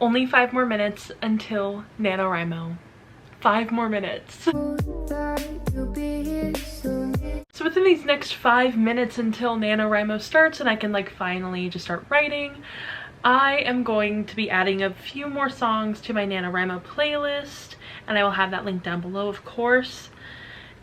Only 5 more minutes until NaNoWriMo. 5 more minutes. So within these next 5 minutes until NaNoWriMo starts and I can like finally just start writing, I am going to be adding a few more songs to my NaNoWriMo playlist, and I will have that link down below, of course.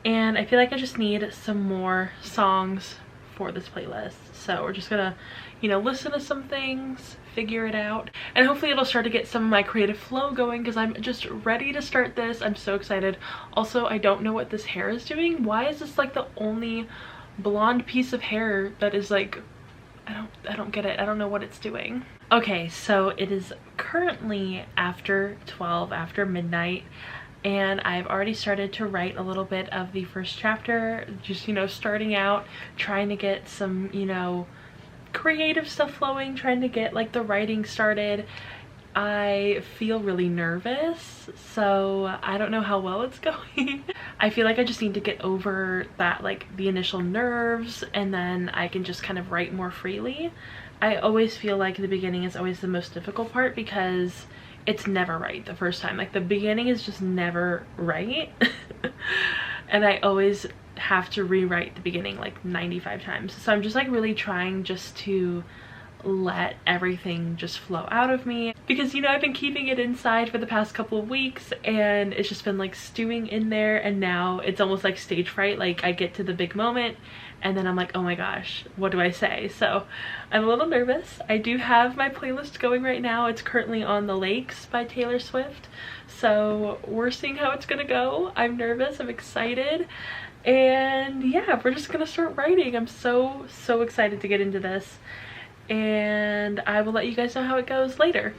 And I feel like I just need some more songs for this playlist. So we're just gonna, you know, listen to some things, figure it out, and hopefully it'll start to get some of my creative flow going because I'm just ready to start this. I'm so excited. Also, I don't know what this hair is doing. Why is this like the only blonde piece of hair that is like, I don't get it. I don't know what it's doing. Okay, so it is currently after 12, after midnight, and I've already started to write a little bit of the first chapter, just, you know, starting out, trying to get some, you know, creative stuff flowing, trying to get like the writing started. I feel really nervous, so I don't know how well it's going. I feel like I just need to get over that, like the initial nerves, and then I can just kind of write more freely. I always feel like the beginning is always the most difficult part because it's never right the first time. Like the beginning is just never right. And I always have to rewrite the beginning like 95 times. So I'm just like really trying just to let everything just flow out of me because, you know, I've been keeping it inside for the past couple of weeks and it's just been like stewing in there, and now it's almost like stage fright. Like I get to the big moment and then I'm like, oh my gosh, what do I say? So I'm a little nervous. I do have my playlist going right now. It's currently on The Lakes by Taylor Swift. So we're seeing how it's gonna go. I'm nervous, I'm excited. And yeah, we're just gonna start writing. I'm so excited to get into this, and I will let you guys know how it goes later.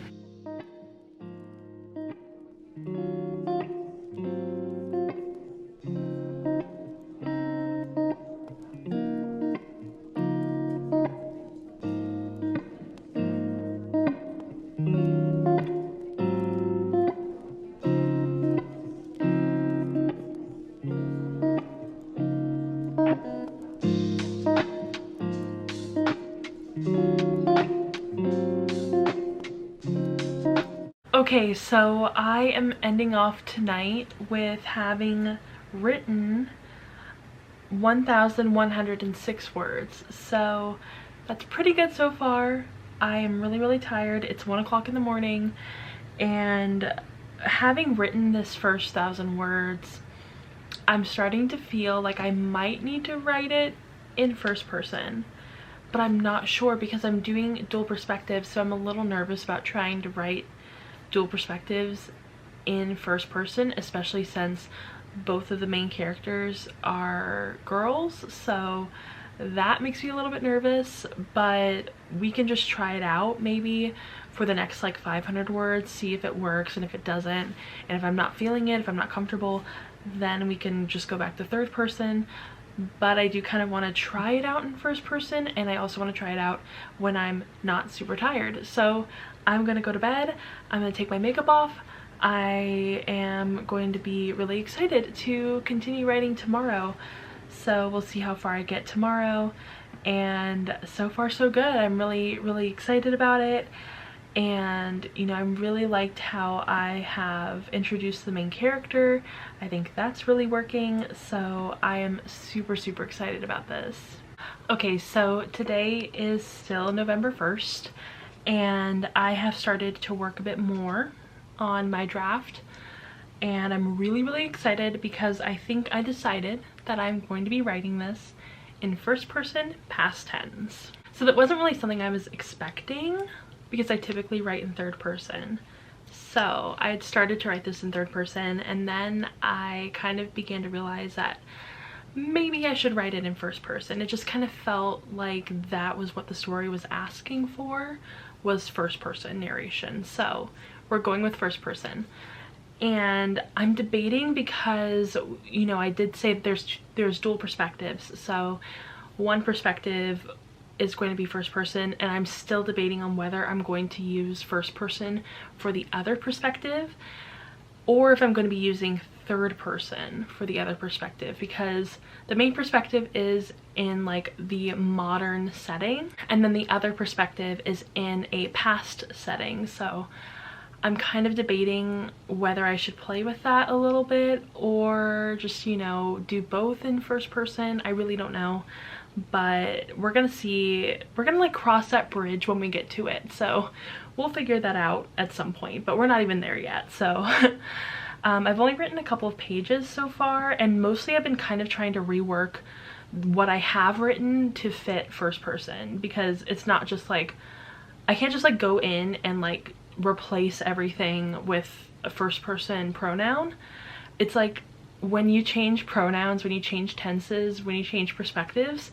Okay, so I am ending off tonight with having written 1,106 words. So that's pretty good so far. I am really tired. It's 1 o'clock in the morning, and having written this first 1,000 words, I'm starting to feel like I might need to write it in first person, but I'm not sure because I'm doing dual perspectives, so I'm a little nervous about trying to write dual perspectives in first person, especially since both of the main characters are girls. So that makes me a little bit nervous, but we can just try it out maybe for the next like 500 words, see if it works, and if it doesn't, and if I'm not feeling it, if I'm not comfortable, then we can just go back to third person. But I do kind of want to try it out in first person, and I also want to try it out when I'm not super tired. So I'm gonna go to bed, I'm gonna take my makeup off. I am going to be really excited to continue writing tomorrow. So we'll see how far I get tomorrow, and so far so good. I'm really excited about it. And you know, I'm really liked how I have introduced the main character. I think that's really working, so I am super excited about this. Okay, so today is still November 1st, and I have started to work a bit more on my draft, and I'm really excited because I think I decided that I'm going to be writing this in first person past tense. So that wasn't really something I was expecting, because I typically write in third person. So I had started to write this in third person, and then I kind of began to realize that maybe I should write it in first person. It just kind of felt like that was what the story was asking for, was first person narration. So we're going with first person. And I'm debating because, you know, I did say that there's dual perspectives. So one perspective is going to be first person, and I'm still debating on whether I'm going to use first person for the other perspective or if I'm going to be using third person for the other perspective, because the main perspective is in like the modern setting and then the other perspective is in a past setting. So I'm kind of debating whether I should play with that a little bit or just, you know, do both in first person. I really don't know, but we're gonna see. We're gonna like cross that bridge when we get to it, so we'll figure that out at some point, but we're not even there yet. So I've only written a couple of pages so far, and mostly I've been kind of trying to rework what I have written to fit first person, because it's not just like, I can't just like go in and like replace everything with a first person pronoun. It's like when you change pronouns, when you change tenses, when you change perspectives,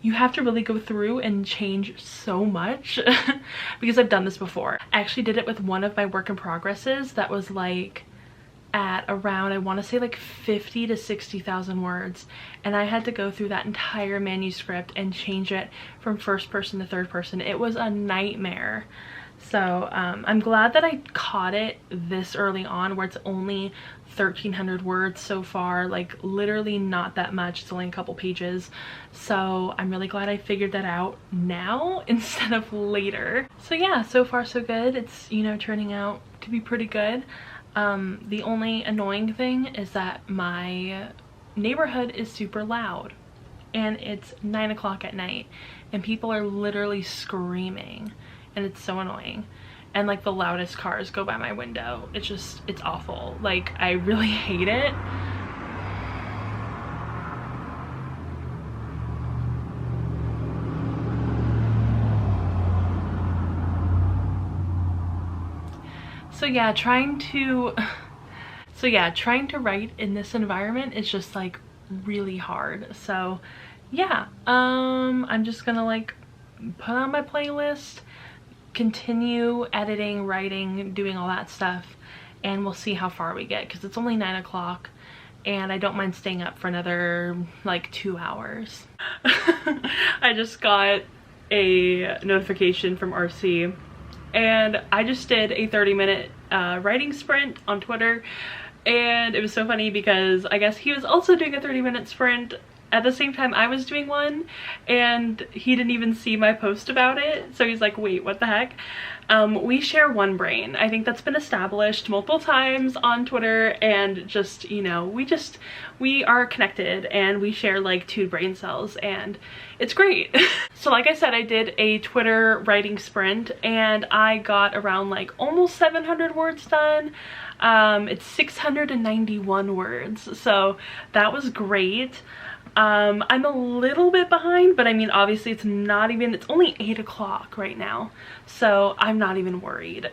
you have to really go through and change so much because I've done this before. I actually did it with one of my work in progresses that was like at around, I want to say like 50 to 60,000 words, and I had to go through that entire manuscript and change it from first person to third person. It was a nightmare. So I'm glad that I caught it this early on, where it's only 1,300 words so far, like literally not that much. It's only a couple pages. So I'm really glad I figured that out now instead of later. So yeah, so far so good. It's, you know, turning out to be pretty good. The only annoying thing is that my neighborhood is super loud, and it's 9 o'clock at night and people are literally screaming, and it's so annoying. And like the loudest cars go by my window. It's just, it's awful. Like I really hate it. So yeah, trying to write in this environment is just like really hard. So yeah, I'm just gonna like put on my playlist, continue editing, writing, doing all that stuff, and we'll see how far we get, because it's only 9 o'clock and I don't mind staying up for another like 2 hours. I just got a notification from RC, and I just did a 30-minute writing sprint on Twitter, and it was so funny because I guess he was also doing a 30-minute sprint at the same time I was doing one, and he didn't even see my post about it. So he's like, wait, what the heck? We share one brain. I think that's been established multiple times on Twitter, and just, you know, we are connected and we share like 2 brain cells, and it's great. So like I said, I did a Twitter writing sprint and I got around like almost 700 words done. It's 691 words, so that was great. I'm a little bit behind, but I mean, obviously it's only 8 o'clock right now, so I'm not even worried.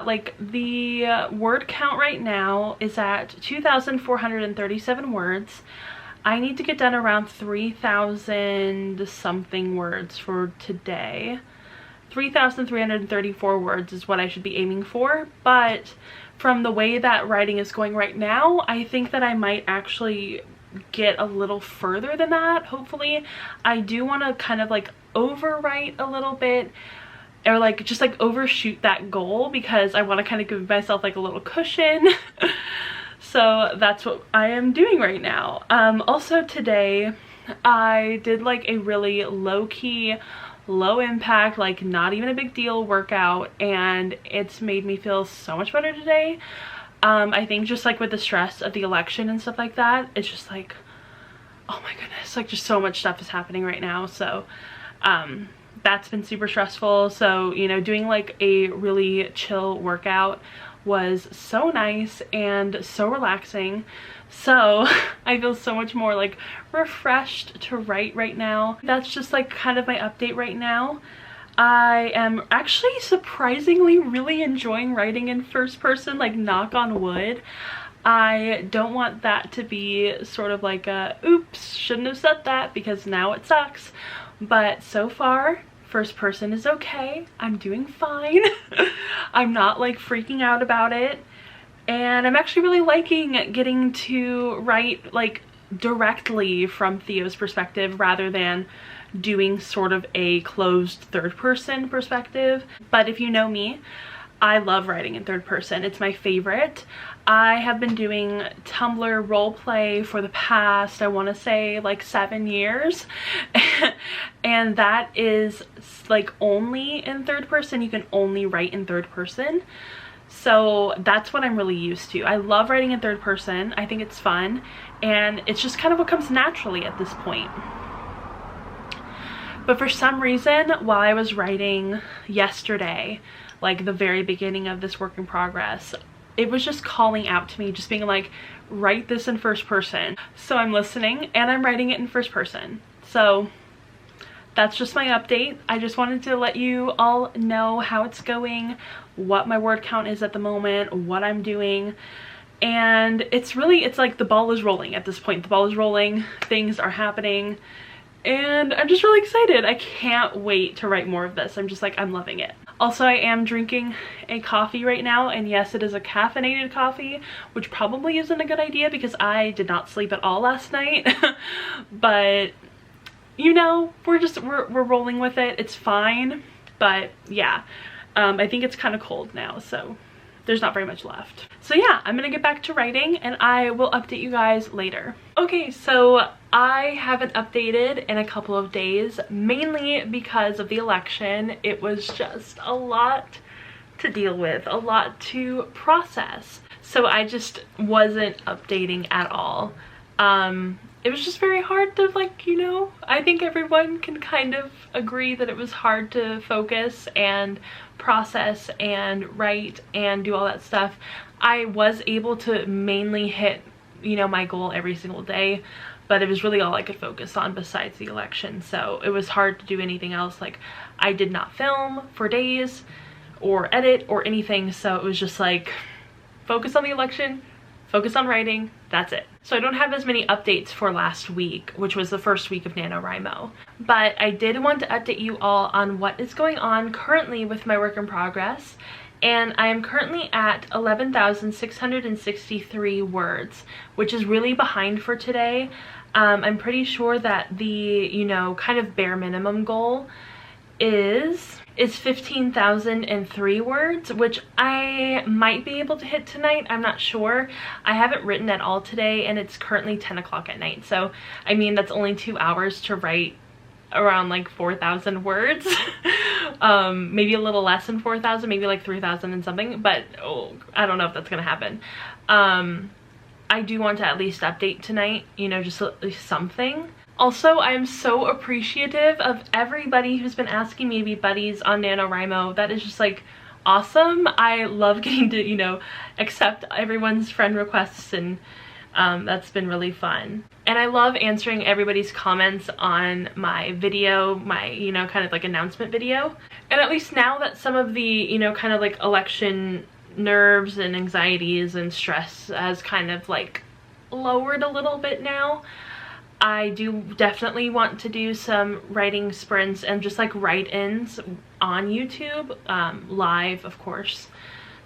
Like the word count right now is at 2,437 words. I need to get done around 3,000 something words for today. 3,334 words is what I should be aiming for, but from the way that writing is going right now, I think that I might actually get a little further than that, hopefully. I do want to kind of like overwrite a little bit, or like just like overshoot that goal, because I want to kind of give myself like a little cushion. So that's what I am doing right now. Also today I did like a really low-key, low impact, like not even a big deal workout, and it's made me feel so much better today. I think just like with the stress of the election and stuff like that, it's just like, oh my goodness, like just so much stuff is happening right now. So that's been super stressful. So, you know, doing like a really chill workout was so nice and so relaxing. So I feel so much more like refreshed to write right now. That's just like kind of my update right now. I am actually surprisingly really enjoying writing in first person, like knock on wood. I don't want that to be sort of like a oops, shouldn't have said that, because now it sucks. But so far, first person is okay. I'm doing fine. I'm not like freaking out about it. And I'm actually really liking getting to write like directly from Theo's perspective rather than doing sort of a closed third person perspective. But if you know me, I love writing in third person. It's my favorite. I have been doing Tumblr roleplay for the past, I want to say like 7 years. And that is like only in third person. You can only write in third person. So that's what I'm really used to. I love writing in third person. I think it's fun, and it's just kind of what comes naturally at this point. But for some reason, while I was writing yesterday, like the very beginning of this work in progress, it was just calling out to me, just being like, write this in first person. So I'm listening and I'm writing it in first person. So that's just my update. I just wanted to let you all know how it's going, what my word count is at the moment, what I'm doing. And it's like the ball is rolling at this point. The ball is rolling, things are happening, and I'm just really excited. I can't wait to write more of this. I'm just like, I'm loving it. Also, I am drinking a coffee right now, and yes, it is a caffeinated coffee, which probably isn't a good idea because I did not sleep at all last night. But you know, we're rolling with it. It's fine. But yeah, I think it's kind of cold now, so there's not very much left. So yeah, I'm gonna get back to writing and I will update you guys later. Okay, so I haven't updated in a couple of days, mainly because of the election. It was just a lot to deal with, a lot to process. So I just wasn't updating at all. It was just very hard to, like, you know, I think everyone can kind of agree that it was hard to focus and process and write and do all that stuff. I was able to mainly hit, you know, my goal every single day, but it was really all I could focus on besides the election. So it was hard to do anything else. Like, I did not film for days or edit or anything. So it was just like, focus on the election, focus on writing, that's it. So I don't have as many updates for last week, which was the first week of NaNoWriMo. But I did want to update you all on what is going on currently with my work in progress. And I am currently at 11,663 words, which is really behind for today. I'm pretty sure that the, you know, kind of bare minimum goal is 15,003 words, which I might be able to hit tonight. I'm not sure. I haven't written at all today, and it's currently 10 o'clock at night. So, I mean, that's only 2 hours to write around like 4,000 words. Maybe a little less than 4,000, maybe like 3,000 and something, but I don't know if that's gonna happen. I do want to at least update tonight, you know, just at least something. Also, I'm so appreciative of everybody who's been asking me to be buddies on NaNoWriMo. That is just like awesome. I love getting to, you know, accept everyone's friend requests, and that's been really fun. And I love answering everybody's comments on my video, my, you know, kind of like announcement video. And at least now that some of the, you know, kind of like election nerves and anxieties and stress has kind of like lowered a little bit now, I do definitely want to do some writing sprints and just like write-ins on YouTube, live of course.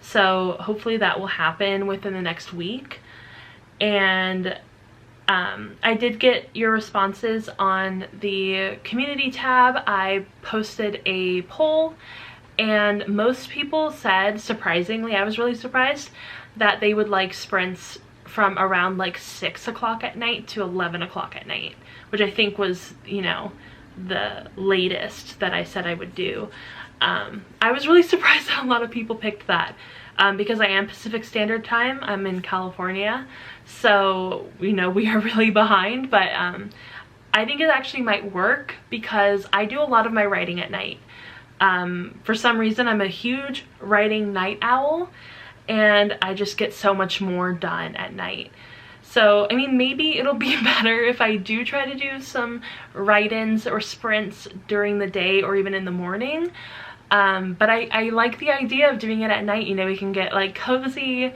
So hopefully that will happen within the next week. And I did get your responses on the community tab. I posted a poll and most people said, surprisingly, I was really surprised, that they would like sprints from around like 6 o'clock at night to 11 o'clock at night, which I think was, you know, the latest that I said I would do. I was really surprised that a lot of people picked that, because I am Pacific Standard Time. I'm in California, so, you know, we are really behind, but I think it actually might work because I do a lot of my writing at night. For some reason, I'm a huge writing night owl, and I just get so much more done at night. So, I mean, maybe it'll be better if I do try to do some write-ins or sprints during the day or even in the morning. But I like the idea of doing it at night. You know, we can get like cozy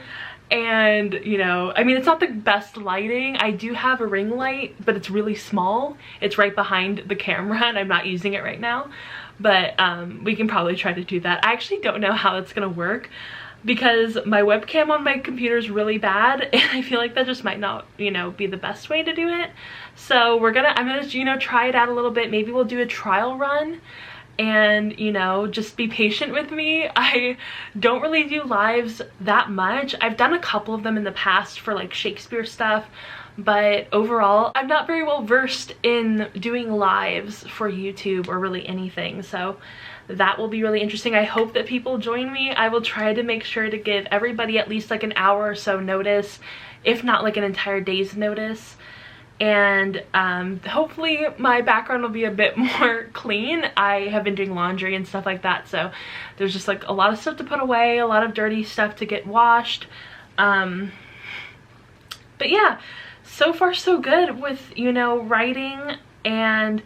and, you know, I mean, it's not the best lighting. I do have a ring light, but it's really small. It's right behind the camera and I'm not using it right now. But we can probably try to do that. I actually don't know how it's gonna work, because my webcam on my computer is really bad and I feel like that just might not, you know, be the best way to do it. So I'm gonna, you know, try it out a little bit. Maybe we'll do a trial run and, you know, just be patient with me. I don't really do lives that much. I've done a couple of them in the past for like Shakespeare stuff, but overall I'm not very well versed in doing lives for YouTube or really anything. So that will be really interesting. I hope that people join me. I will try to make sure to give everybody at least like an hour or so notice, if not like an entire day's notice. And hopefully my background will be a bit more clean. I have been doing laundry and stuff like that, so there's just like a lot of stuff to put away, a lot of dirty stuff to get washed. But yeah, so far so good with, you know, writing. And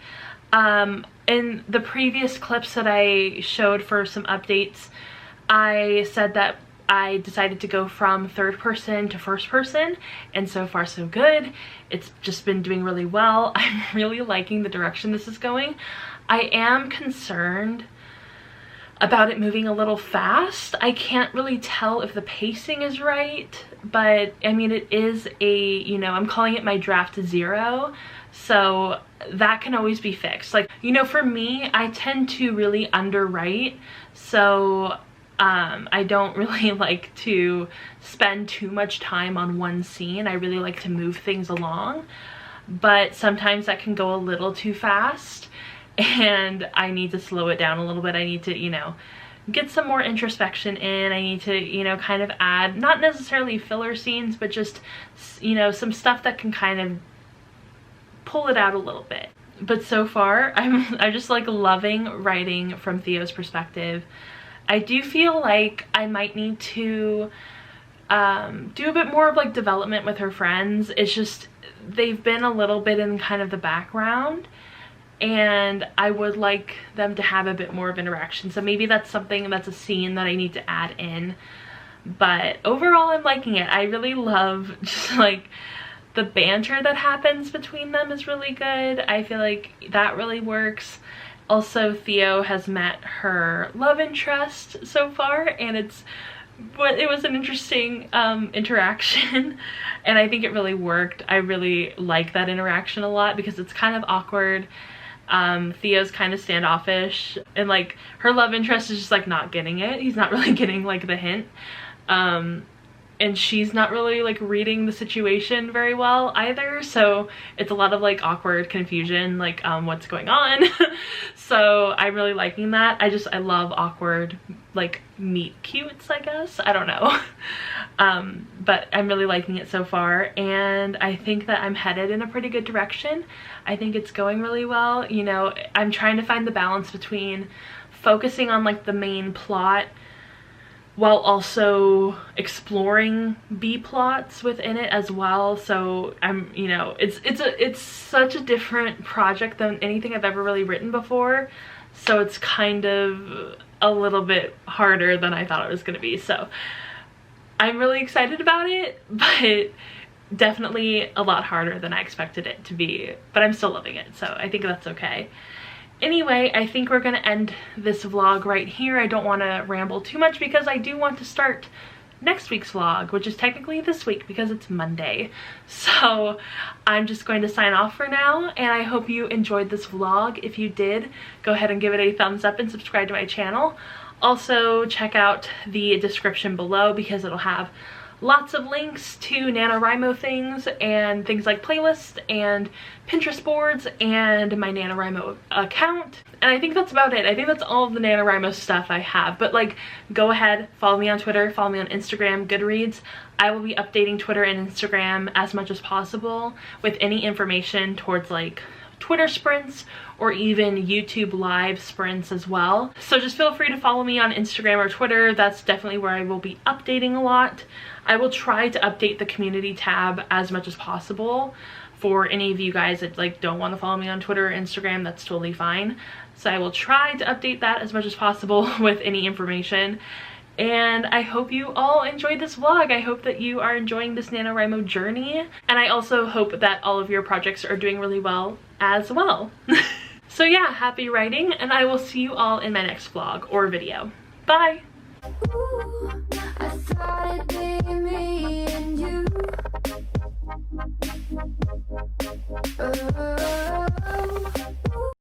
in the previous clips that I showed for some updates, I said that I decided to go from third person to first person, and so far so good. It's just been doing really well. I'm really liking the direction this is going. I am concerned about it moving a little fast. I can't really tell if the pacing is right, but I mean, it is a, you know, I'm calling it my draft 0, so that can always be fixed. Like, you know, for me, I tend to really underwrite, so I don't really like to spend too much time on one scene. I really like to move things along, but sometimes that can go a little too fast and I need to slow it down a little bit. I need to, you know, get some more introspection in. I need to, you know, kind of add, not necessarily filler scenes, but just, you know, some stuff that can kind of pull it out a little bit. But so far, I'm just like loving writing from Theo's perspective. I do feel like I might need to do a bit more of like development with her friends. It's just, they've been a little bit in kind of the background, and I would like them to have a bit more of interaction. So maybe that's something, that's a scene that I need to add in. But overall, I'm liking it. I really love just like the banter that happens between them is really good. I feel like that really works. Also, Theo has met her love interest so far, and it was an interesting interaction, and I think it really worked. I really like that interaction a lot because it's kind of awkward. Theo's kind of standoffish, and like her love interest is just like not getting it. He's not really getting like the hint. And she's not really like reading the situation very well either, so it's a lot of like awkward confusion, like what's going on. So I'm really liking that. I love awkward like meet cutes, I guess. I don't know. But I'm really liking it so far, and I think that I'm headed in a pretty good direction. I think it's going really well. You know, I'm trying to find the balance between focusing on like the main plot while also exploring B plots within it as well. So I'm, you know, it's such a different project than anything I've ever really written before. So it's kind of a little bit harder than I thought it was gonna be. So I'm really excited about it, but definitely a lot harder than I expected it to be. But I'm still loving it, so I think that's okay. Anyway, I think we're gonna end this vlog right here. I don't want to ramble too much because I do want to start next week's vlog, which is technically this week because it's Monday. So I'm just going to sign off for now, and I hope you enjoyed this vlog. If you did, go ahead and give it a thumbs up and subscribe to my channel. Also, check out the description below because it'll have lots of links to NaNoWriMo things and things like playlists and Pinterest boards and my NaNoWriMo account. And I think that's about it. I think that's all of the NaNoWriMo stuff I have. But like, go ahead, follow me on Twitter, follow me on Instagram, Goodreads. I will be updating Twitter and Instagram as much as possible with any information towards like Twitter sprints or even YouTube live sprints as well. So just feel free to follow me on Instagram or Twitter. That's definitely where I will be updating a lot. I will try to update the community tab as much as possible for any of you guys that like don't want to follow me on Twitter or Instagram. That's totally fine. So I will try to update that as much as possible with any information. And I hope you all enjoyed this vlog. I hope that you are enjoying this NaNoWriMo journey. And I also hope that all of your projects are doing really well as well. So yeah, happy writing, and I will see you all in my next vlog or video. Bye!